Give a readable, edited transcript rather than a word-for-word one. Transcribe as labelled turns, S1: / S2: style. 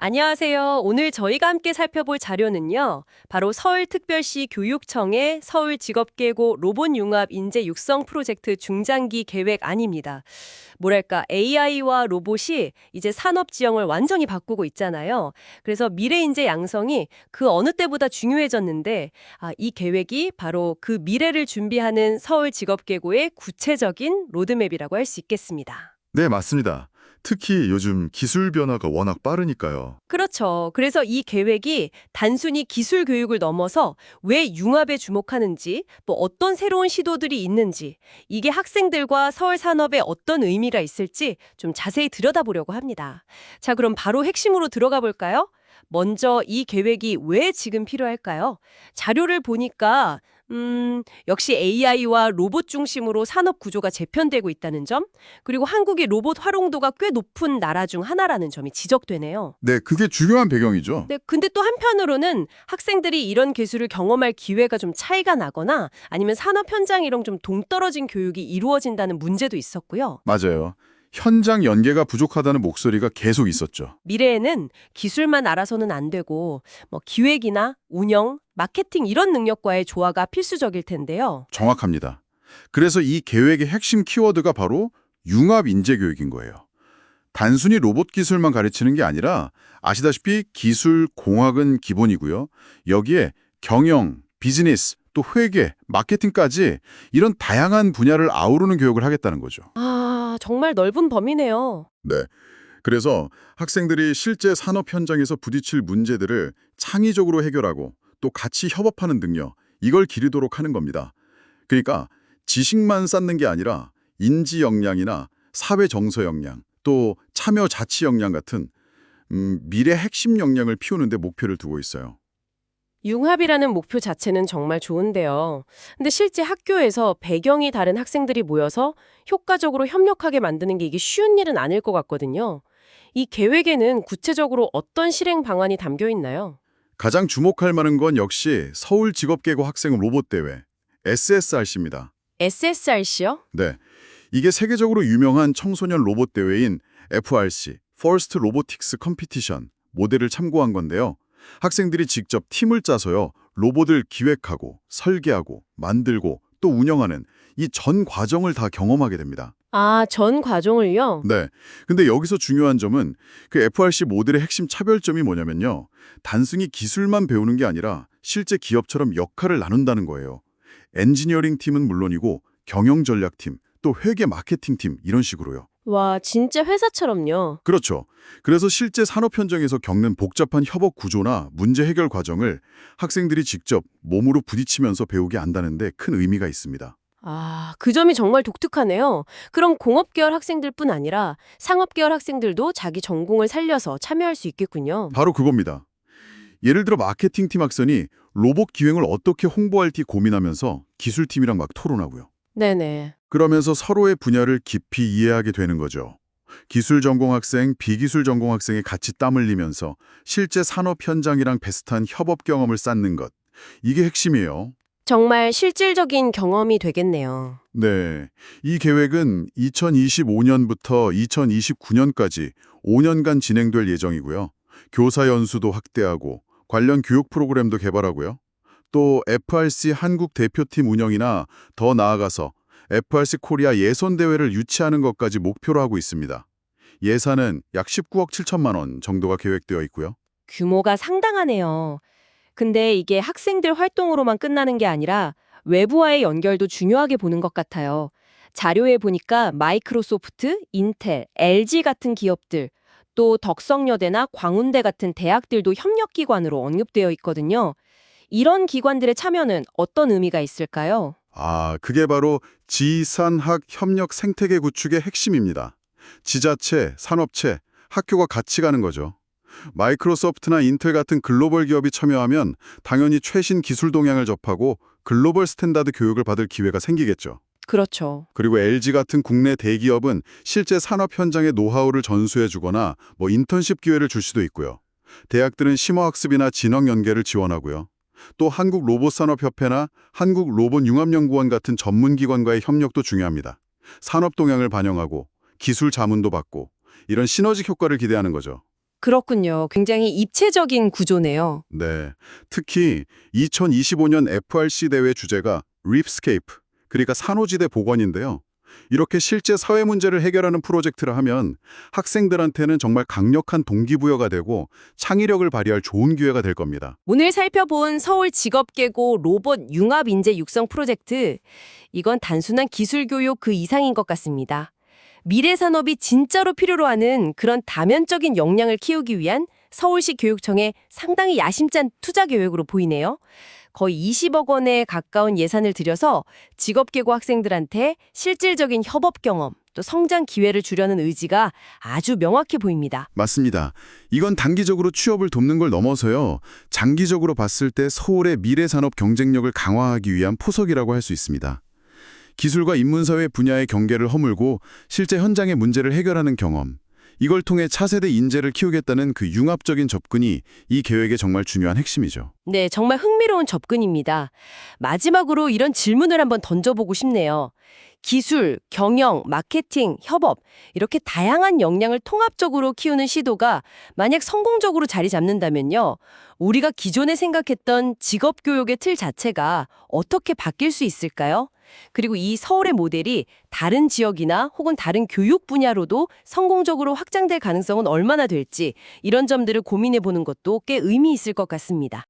S1: 안녕하세요. 오늘 저희가 함께 살펴볼 자료는요. 바로 서울특별시 교육청의 서울직업계고 로봇융합 인재 육성 프로젝트 중장기 계획안입니다. 뭐랄까 AI와 로봇이 이제 산업 지형을 완전히 바꾸고 있잖아요. 그래서 미래 인재 양성이 그 어느 때보다 중요해졌는데 이 계획이 바로 그 미래를 준비하는 서울직업계고의 구체적인 로드맵이라고 할 수 있겠습니다.
S2: 네, 맞습니다. 특히 요즘 기술 변화가 워낙 빠르니까요.
S1: 그렇죠. 그래서 이 계획이 단순히 기술 교육을 넘어서 왜 융합에 주목하는지, 또 어떤 새로운 시도들이 있는지, 이게 학생들과 서울 산업에 어떤 의미가 있을지 좀 자세히 들여다보려고 합니다. 자, 그럼 바로 핵심으로 들어가 볼까요? 먼저 이 계획이 왜 지금 필요할까요? 자료를 보니까 역시 AI와 로봇 중심으로 산업 구조가 재편되고 있다는 점, 그리고 한국이 로봇 활용도가 꽤 높은 나라 중 하나라는 점이 지적되네요.
S2: 네, 그게 중요한 배경이죠.
S1: 네, 근데 또 한편으로는 학생들이 이런 기술을 경험할 기회가 좀 차이가 나거나 아니면 산업 현장이랑 좀 동떨어진 교육이 이루어진다는 문제도 있었고요.
S2: 맞아요. 현장 연계가 부족하다는 목소리가 계속 있었죠.
S1: 미래에는 기술만 알아서는 안 되고 기획이나 운영, 마케팅 이런 능력과의 조화가 필수적일 텐데요.
S2: 정확합니다. 그래서 이 계획의 핵심 키워드가 바로 융합 인재 교육인 거예요. 단순히 로봇 기술만 가르치는 게 아니라 아시다시피 기술, 공학은 기본이고요. 여기에 경영, 비즈니스, 또 회계, 마케팅까지 이런 다양한 분야를 아우르는 교육을 하겠다는 거죠.
S1: 정말 넓은 범위네요.
S2: 네. 그래서 학생들이 실제 산업 현장에서 부딪힐 문제들을 창의적으로 해결하고 또 같이 협업하는 능력, 이걸 기르도록 하는 겁니다. 그러니까 지식만 쌓는 게 아니라 인지 역량이나 사회 정서 역량, 또 참여 자치 역량 같은 미래 핵심 역량을 피우는 데 목표를 두고 있어요.
S1: 융합이라는 목표 자체는 정말 좋은데요. 근데 실제 학교에서 배경이 다른 학생들이 모여서 효과적으로 협력하게 만드는 게 이게 쉬운 일은 아닐 것 같거든요. 이 계획에는 구체적으로 어떤 실행 방안이 담겨 있나요?
S2: 가장 주목할 만한 건 역시 서울직업계고 학생 로봇대회, SSRC입니다.
S1: SSRC요?
S2: 네, 이게 세계적으로 유명한 청소년 로봇 대회인 FRC, First Robotics Competition 모델을 참고한 건데요. 학생들이 직접 팀을 짜서요. 로봇을 기획하고 설계하고 만들고 또 운영하는 이 전 과정을 다 경험하게 됩니다.
S1: 전 과정을요?
S2: 네. 근데 여기서 중요한 점은 그 FRC 모델의 핵심 차별점이 뭐냐면요. 단순히 기술만 배우는 게 아니라 실제 기업처럼 역할을 나눈다는 거예요. 엔지니어링 팀은 물론이고 경영 전략팀, 또 회계 마케팅팀 이런 식으로요.
S1: 와, 진짜 회사처럼요.
S2: 그렇죠. 그래서 실제 산업 현장에서 겪는 복잡한 협업 구조나 문제 해결 과정을 학생들이 직접 몸으로 부딪히면서 배우게 한다는 데 큰 의미가 있습니다.
S1: 그 점이 정말 독특하네요. 그럼 공업계열 학생들뿐 아니라 상업계열 학생들도 자기 전공을 살려서 참여할 수 있겠군요.
S2: 바로 그겁니다. 예를 들어 마케팅팀 학생이 로봇 기획을 어떻게 홍보할지 고민하면서 기술팀이랑 막 토론하고요.
S1: 네네.
S2: 그러면서 서로의 분야를 깊이 이해하게 되는 거죠. 기술 전공 학생, 비기술 전공 학생이 같이 땀 흘리면서 실제 산업 현장이랑 비슷한 협업 경험을 쌓는 것. 이게 핵심이에요.
S1: 정말 실질적인 경험이 되겠네요.
S2: 네. 이 계획은 2025년부터 2029년까지 5년간 진행될 예정이고요. 교사 연수도 확대하고 관련 교육 프로그램도 개발하고요. 또 FRC 한국 대표팀 운영이나 더 나아가서 FRC 코리아 예선대회를 유치하는 것까지 목표로 하고 있습니다. 예산은 약 19억 7천만 원 정도가 계획되어 있고요.
S1: 규모가 상당하네요. 근데 이게 학생들 활동으로만 끝나는 게 아니라 외부와의 연결도 중요하게 보는 것 같아요. 자료에 보니까 마이크로소프트, 인텔, LG 같은 기업들, 또 덕성여대나 광운대 같은 대학들도 협력기관으로 언급되어 있거든요. 이런 기관들의 참여는 어떤 의미가 있을까요?
S2: 그게 바로 지산학 협력 생태계 구축의 핵심입니다. 지자체, 산업체, 학교가 같이 가는 거죠. 마이크로소프트나 인텔 같은 글로벌 기업이 참여하면 당연히 최신 기술 동향을 접하고 글로벌 스탠다드 교육을 받을 기회가 생기겠죠.
S1: 그렇죠.
S2: 그리고 LG 같은 국내 대기업은 실제 산업 현장의 노하우를 전수해주거나 인턴십 기회를 줄 수도 있고요. 대학들은 심화학습이나 진학 연계를 지원하고요. 또 한국로봇산업협회나 한국로봇융합연구원 같은 전문기관과의 협력도 중요합니다. 산업 동향을 반영하고 기술 자문도 받고 이런 시너지 효과를 기대하는 거죠.
S1: 그렇군요. 굉장히 입체적인 구조네요.
S2: 네. 특히 2025년 FRC 대회 주제가 립스케이프, 그러니까 산호지대 복원인데요. 이렇게 실제 사회 문제를 해결하는 프로젝트를 하면 학생들한테는 정말 강력한 동기부여가 되고 창의력을 발휘할 좋은 기회가 될 겁니다.
S1: 오늘 살펴본 서울 직업계고 로봇 융합 인재 육성 프로젝트, 이건 단순한 기술 교육 그 이상인 것 같습니다. 미래 산업이 진짜로 필요로 하는 그런 다면적인 역량을 키우기 위한 서울시 교육청의 상당히 야심찬 투자 계획으로 보이네요. 거의 20억 원에 가까운 예산을 들여서 직업계고 학생들한테 실질적인 협업 경험, 또 성장 기회를 주려는 의지가 아주 명확해 보입니다.
S2: 맞습니다. 이건 단기적으로 취업을 돕는 걸 넘어서요. 장기적으로 봤을 때 서울의 미래 산업 경쟁력을 강화하기 위한 포석이라고 할 수 있습니다. 기술과 인문사회 분야의 경계를 허물고 실제 현장의 문제를 해결하는 경험, 이걸 통해 차세대 인재를 키우겠다는 그 융합적인 접근이 이 계획의 정말 중요한 핵심이죠.
S1: 네, 정말 흥미로운 접근입니다. 마지막으로 이런 질문을 한번 던져보고 싶네요. 기술, 경영, 마케팅, 협업 이렇게 다양한 역량을 통합적으로 키우는 시도가 만약 성공적으로 자리 잡는다면요. 우리가 기존에 생각했던 직업교육의 틀 자체가 어떻게 바뀔 수 있을까요? 그리고 이 서울의 모델이 다른 지역이나 혹은 다른 교육 분야로도 성공적으로 확장될 가능성은 얼마나 될지 이런 점들을 고민해 보는 것도 꽤 의미 있을 것 같습니다.